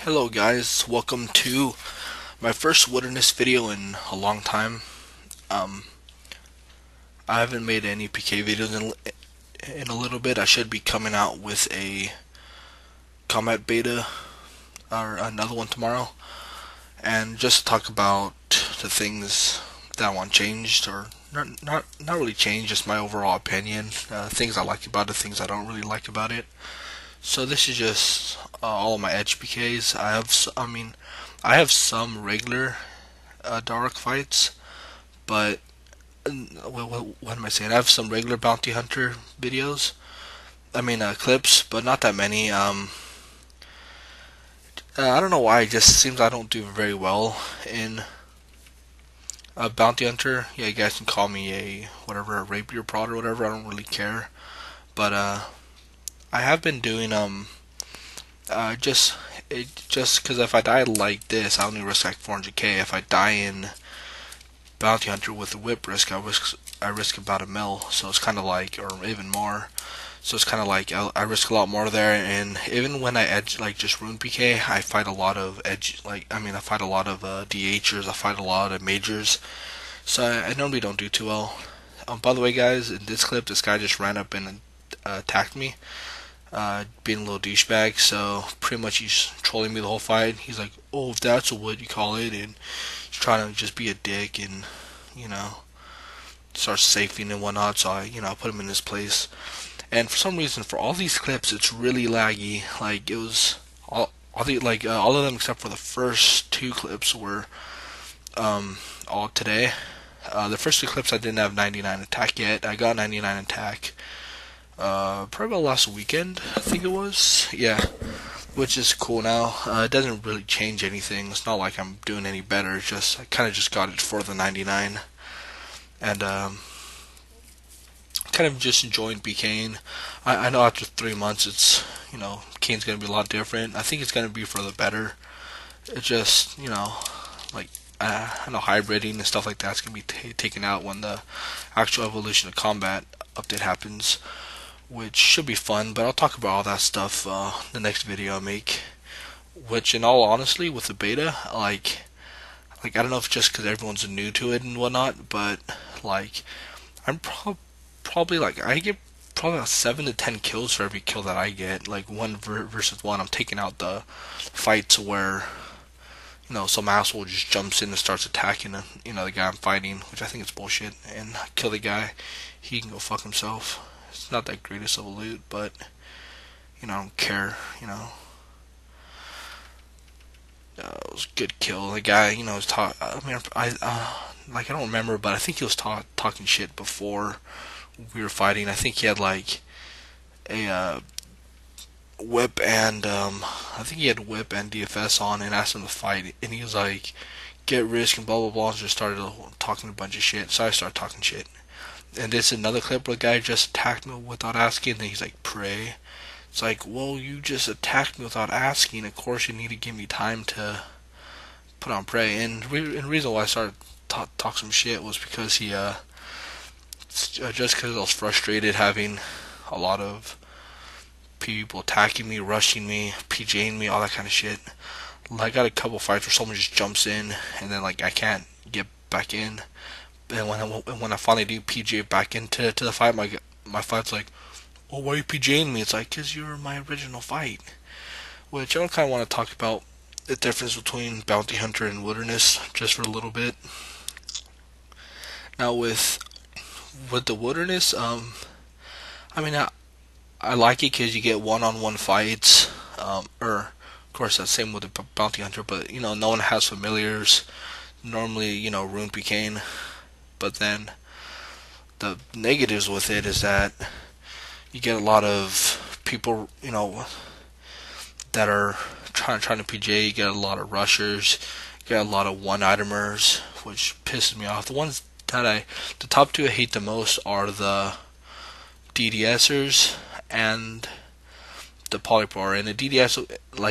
Hello guys, welcome to my first wilderness video in a long time. Um, I haven't made any PK videos in a little bit. I should be coming out with a combat beta or another one tomorrow, and just to talk about the things that I want changed, or not really changed, just my overall opinion, things I like about it, things I don't really like about it. So this is just all of my edge PKs. I have some regular dark fights, but what am I saying? I have some regular bounty hunter videos. Clips, but not that many. I don't know why. It just seems I don't do very well in bounty hunter. Yeah, you guys can call me a rapier prod or whatever. I don't really care. But I have been doing just because if I die like this, I only risk like 400k. If I die in bounty hunter with the whip risk, I risk about a mil. So it's kind of like, or even more. So it's kind of like I risk a lot more there. And even when I edge like just rune PK, I fight a lot of edge. I fight a lot of DHers. I fight a lot of majors. So I normally don't do too well. By the way, guys, in this clip, this guy just ran up and attacked me. Being a little douchebag, so pretty much he's trolling me the whole fight. He's like, "Oh, if that's what you call it," and he's trying to just be a dick and you know starts safing and whatnot. So I put him in his place. And for some reason, for all these clips, it's really laggy. Like it was all of them except for the first two clips were all today. The first two clips I didn't have 99 attack yet. I got 99 attack. Probably about last weekend, I think it was. Yeah, which is cool now. It doesn't really change anything. It's not like I'm doing any better. It's just I kind of just got it for the 99, and kind of just enjoying BKing. I know after 3 months, it's Kane's gonna be a lot different. I think it's gonna be for the better. It's just like I know hybriding and stuff like that's gonna be taken out when the actual evolution of combat update happens, which should be fun. But I'll talk about all that stuff the next video I make. Which, in all honesty, with the beta, I don't know if just because everyone's new to it and whatnot, but like I'm probably like I get probably about 7 to 10 kills for every kill that I get. Like one versus one, I'm taking out the fights where some asshole just jumps in and starts attacking the guy I'm fighting, which I think is bullshit, and kill the guy. He can go fuck himself. It's not that greatest of a loot, but I don't care. It was a good kill. The guy, was I don't remember, but I think he was talking shit before we were fighting. I think he had like a whip and I think he had whip and DFS on, and asked him to fight, and he was like, "Get risk," and blah blah blah, and just started talking a bunch of shit. So I started talking shit. And this is another clip where the guy just attacked me without asking, and then he's like, "Pray." It's like, well, you just attacked me without asking. Of course, you need to give me time to put on pray. And the reason why I started talk some shit was because he just because I was frustrated having a lot of people attacking me, rushing me, PJing me, all that kind of shit. I got a couple fights where someone just jumps in, and then like I can't get back in. And when I finally do PJ back into the fight, my fight's like, "Well, why are you PJing me?" It's like, "'Cause you're my original fight." Which I don't kind of want to talk about the difference between bounty hunter and wilderness just for a little bit. Now with the wilderness, I like it because you get one-on-one fights. Or of course that's the same with the bounty hunter, but no one has familiars. Normally, rune pking. But then the negatives with it is that you get a lot of people, that are trying to PJ. You get a lot of rushers. You get a lot of one-itemers, which pisses me off. The top two I hate the most are the DDSers and the polypore. And the DDS,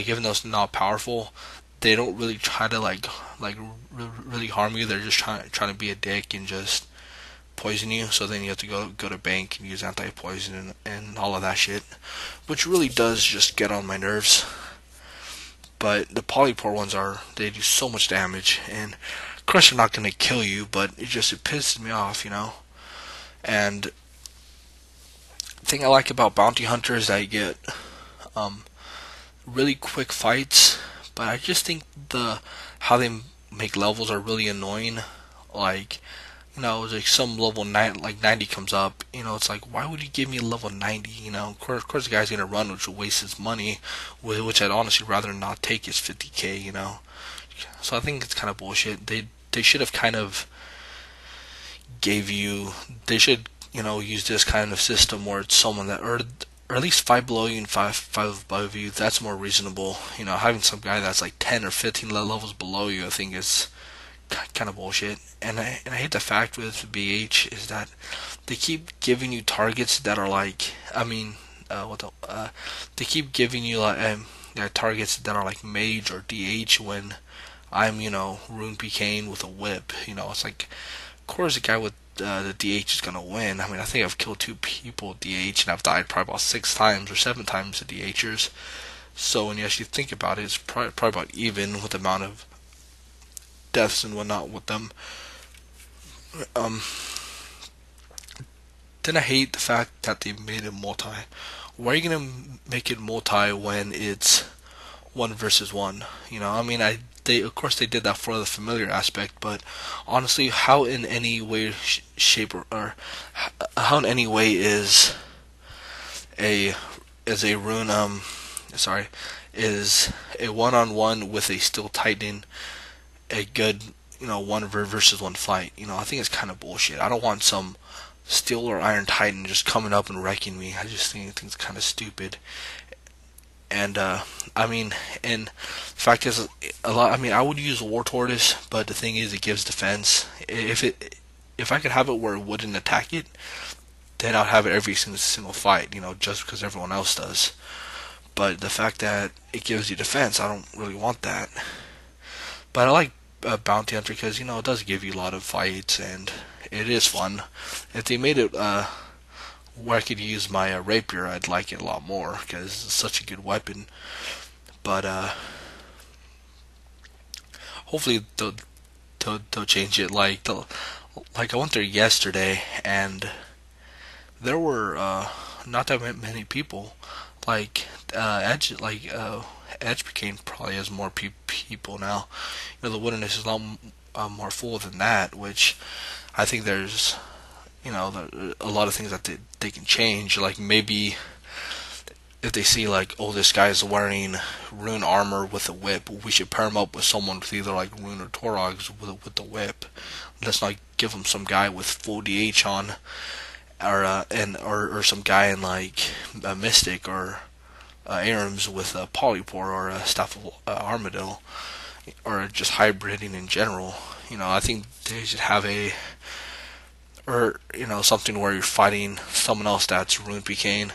even though it's not powerful, they don't really try to really harm you. They're just trying to be a dick and just poison you. So then you have to go to bank and use anti-poison and all of that shit, which really does just get on my nerves. but the polypore ones they do so much damage, and of course they're not gonna kill you, but it pisses me off, you know. And the thing I like about bounty hunters is that you get um, really quick fights, but I just think how they make levels are really annoying. Like, you know, like some level 90 comes up, you know, it's like, why would you give me a level 90? You know, of course the guy's gonna run, which will waste his money, which I'd honestly rather not take his 50k, you know. So I think it's kind of bullshit. They should have kind of gave you, they should, you know, use this kind of system where it's someone that, or at least 5 below you and 5 above you. That's more reasonable. You know, having some guy that's like 10 or 15 levels below you, I think is kind of bullshit. And I hate the fact with BH is that they keep giving you targets that are like, I mean, they keep giving you like targets that are like mage or DH when I'm, you know, rune pking with a whip. You know, it's like, of course the guy with the DH is gonna win. I mean, I think I've killed 2 people with DH, and I've died probably about 6 times or 7 times to DHers. So when you actually think about it, it's probably about even with the amount of deaths and whatnot with them. Then I hate the fact that they made it multi. Why are you gonna make it multi when it's 1 versus 1? You know, I mean, they of course they did that for the familiar aspect, but honestly, how in any way, shape, or how in any way is a rune is a one-on-one with a steel titan a good, you know, 1 versus 1 fight? You know, I think it's kind of bullshit. I don't want some steel or iron titan just coming up and wrecking me. I just think it's kind of stupid. And I mean, and the fact is, a lot. I mean, I would use War Tortoise, but the thing is, it gives defense. If I could have it where it wouldn't attack it, then I'd have it every single fight. You know, just because everyone else does. But the fact that it gives you defense, I don't really want that. But I like Bounty Hunter because, you know, it does give you a lot of fights and it is fun. If they made it where I could use my rapier, I'd like it a lot more because it's such a good weapon. But hopefully they'll change it. Like I went there yesterday and there were not that many people. Like Edge became probably has more people now. You know, the wilderness is a lot more full than that, which I think there's, you know, a lot of things that they can change. Like maybe if they see like, oh, this guy's wearing rune armor with a whip, we should pair him up with someone with either like rune or Torogs with the whip. Let's not give him some guy with full DH on, or some guy in like a Mystic or Arams with a Polypore or a Staff of Armadillo, or just hybriding in general. You know, I think they should have or you know, something where you're fighting someone else that's rune pking.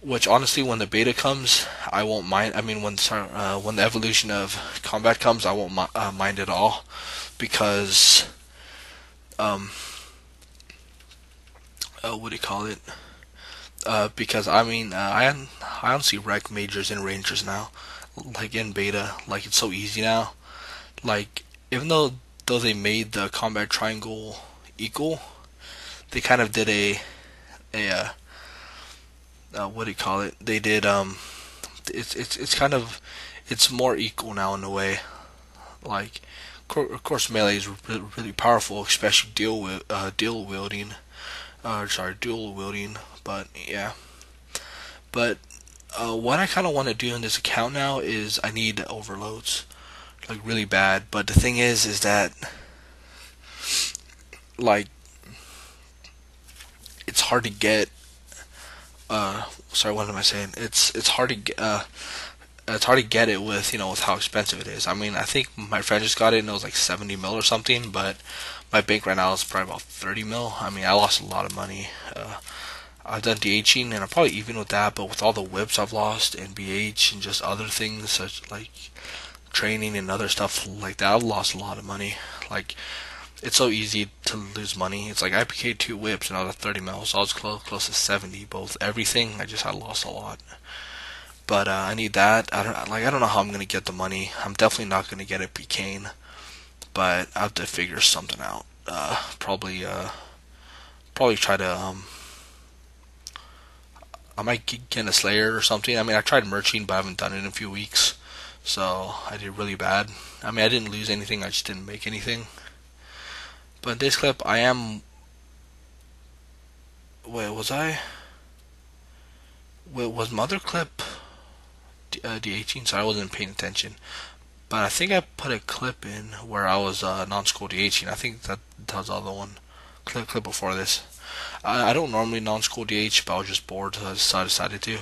Which honestly, when the beta comes, I won't mind. I mean, when the evolution of combat comes, I won't mind at all, because what do you call it? Because I mean, I don't see rec majors and rangers now, like in beta. Like, it's so easy now. Like, even though they made the combat triangle equal, they kind of did a what do you call it? They did it's kind of, it's more equal now in a way. Like, of course, melee is really powerful, especially dual wielding. Dual wielding. But yeah. But what I kind of want to do in this account now is I need overloads, like really bad. But the thing is that like it's hard to get. Sorry, what am I saying? It's hard to get. It's hard to get it with, you know, with how expensive it is. I mean, I think my friend just got it and it was like 70 mil or something, but my bank right now is probably about 30 mil. I mean, I lost a lot of money. I've done DHing and I'm probably even with that, but with all the whips I've lost and BH and just other things such like training and other stuff like that, I've lost a lot of money. Like, it's so easy to lose money. It's like I PK'd 2 whips and I was at 30 mil, so I was close to 70. Both everything, I just had lost a lot. But I need that. I don't know how I'm gonna get the money. I'm definitely not gonna get a pking, but I have to figure something out. Probably try to I might get a Slayer or something. I mean, I tried merching, but I haven't done it in a few weeks, so I did really bad. I mean, I didn't lose anything. I just didn't make anything. But in this clip, I am. Wait, was I? Wait, was Mother clip D18? Sorry, I wasn't paying attention. But I think I put a clip in where I was non-school D18. I think that was the other one. Clip before this. I don't normally non-school DH, but I was just bored, so I decided to.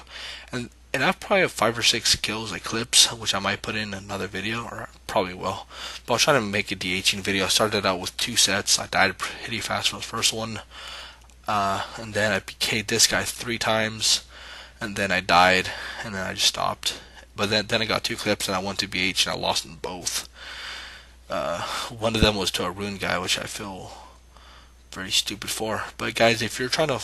And I probably have 5 or 6 kills, like clips, which I might put in another video, or I probably will. But I was trying to make a DHing video. I started out with 2 sets. I died pretty fast for the first one. And then I PK'd this guy 3 times. And then I died, and then I just stopped. But then I got 2 clips, and I went to BH, and I lost in both. One of them was to a rune guy, which I feel very stupid for. But guys, if you're trying to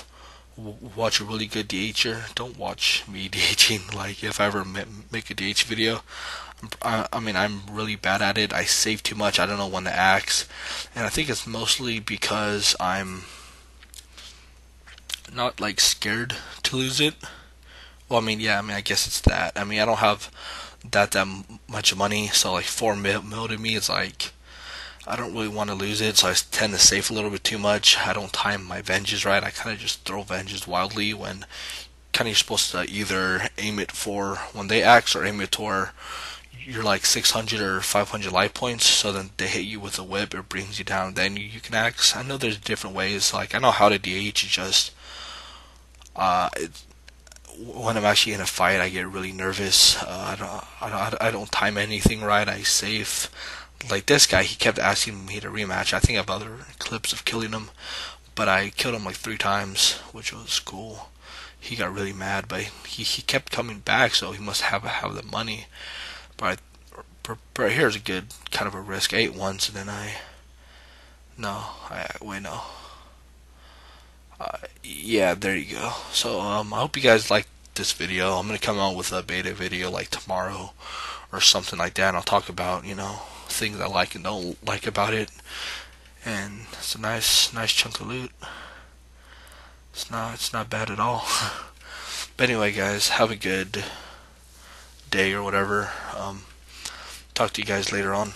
watch a really good DHer, don't watch me DHing. Like, if I ever make a DH video, I mean, I'm really bad at it. I save too much. I don't know when to axe, and I think it's mostly because I'm not like scared to lose it. Well, I mean, yeah, I mean, I guess it's that. I mean, I don't have that much money, so like 4 mil to me is like, I don't really want to lose it, so I tend to save a little bit too much. I don't time my venges right. I kind of just throw venges wildly when kind of you're supposed to either aim it for when they axe or aim it to where you're like 600 or 500 life points, so then they hit you with a whip, it brings you down, then you can axe. I know there's different ways. Like, I know how to DH, it's just when I'm actually in a fight, I get really nervous. I don't time anything right. I save. Like this guy, he kept asking me to rematch. I think I have other clips of killing him, but I killed him like 3 times, which was cool. He got really mad, but he kept coming back, so he must have the money. But here's a good kind of a risk. I ate once, and then wait, no. Yeah, there you go. So I hope you guys like this video. I'm gonna come out with a beta video like tomorrow or something like that, and I'll talk about, things I like and don't like about it. And it's a nice chunk of loot. It's not bad at all. But anyway, guys, have a good day or whatever. Talk to you guys later on.